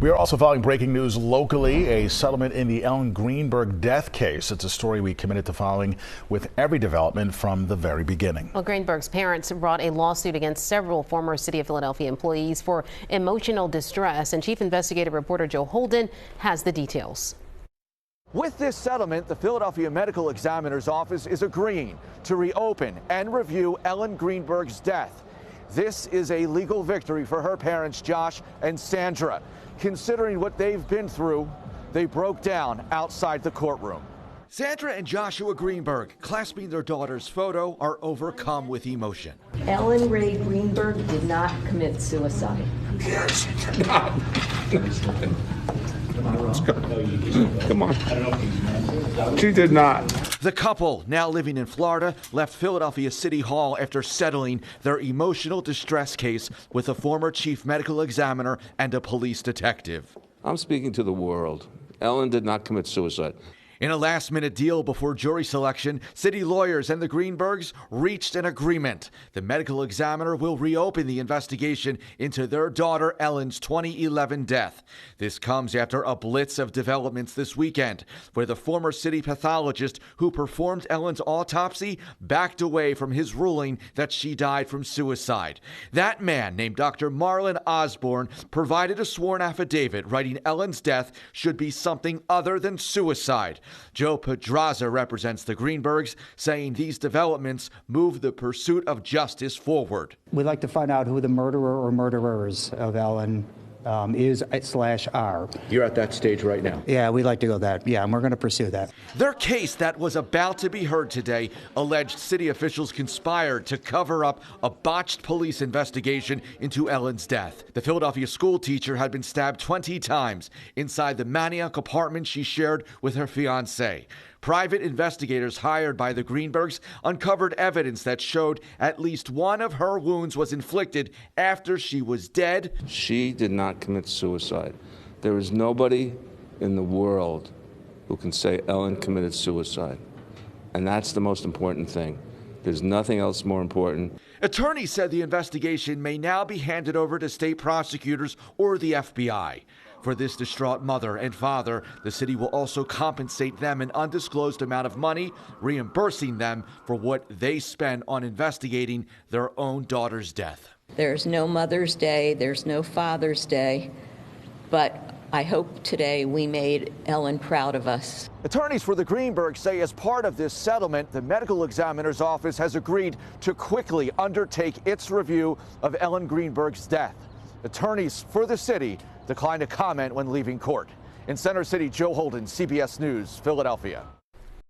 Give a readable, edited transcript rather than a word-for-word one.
We are also following breaking news locally, a settlement in the Ellen Greenberg death case. It's a story we committed to following with every development from the very beginning. Well, Greenberg's parents brought a lawsuit against several former City of Philadelphia employees for emotional distress, and Chief Investigative Reporter Joe Holden has the details. With this settlement, the Philadelphia Medical Examiner's Office is agreeing to reopen and review Ellen Greenberg's death. This is a legal victory for her parents, Josh and Sandra. Considering what they've been through, they broke down outside the courtroom. Sandra and Joshua Greenberg, clasping their daughter's photo, are overcome with emotion. Ellen Ray Greenberg did not commit suicide. Yes, she did not. Let's go. Come on. She did not. The couple, now living in Florida, left Philadelphia City Hall after settling their emotional distress case with a former chief medical examiner and a police detective. I'm speaking to the world. Ellen did not commit suicide. In a last-minute deal before jury selection, city lawyers and the Greenbergs reached an agreement. The medical examiner will reopen the investigation into their daughter Ellen's 2011 death. This comes after a blitz of developments this weekend, where the former city pathologist who performed Ellen's autopsy backed away from his ruling that she died from suicide. That man, named Dr. Marlon Osborne, provided a sworn affidavit writing Ellen's death should be something other than suicide. Joe Pedraza represents the Greenbergs, saying these developments move the pursuit of justice forward. We'd like to find out who the murderer or murderers of Ellen is/are. You're at that stage right now. Yeah, we'd like to go that. Yeah, and we're going to pursue that. Their case that was about to be heard today alleged city officials conspired to cover up a botched police investigation into Ellen's death. The Philadelphia school teacher had been stabbed 20 times inside the maniac apartment she shared with her fiancé. Private investigators hired by the Greenbergs uncovered evidence that showed at least one of her wounds was inflicted after she was dead. She did not commit suicide. There is nobody in the world who can say Ellen committed suicide. And that's the most important thing. There's nothing else more important. Attorneys said the investigation may now be handed over to state prosecutors or the FBI. For this distraught mother and father, the city will also compensate them an undisclosed amount of money, reimbursing them for what they spend on investigating their own daughter's death. There's no Mother's Day, there's no Father's Day, but I hope today we made Ellen proud of us. Attorneys for the Greenbergs say as part of this settlement, the medical examiner's office has agreed to quickly undertake its review of Ellen Greenberg's death. Attorneys for the city declined to comment when leaving court. In Center City, Joe Holden, CBS News, Philadelphia.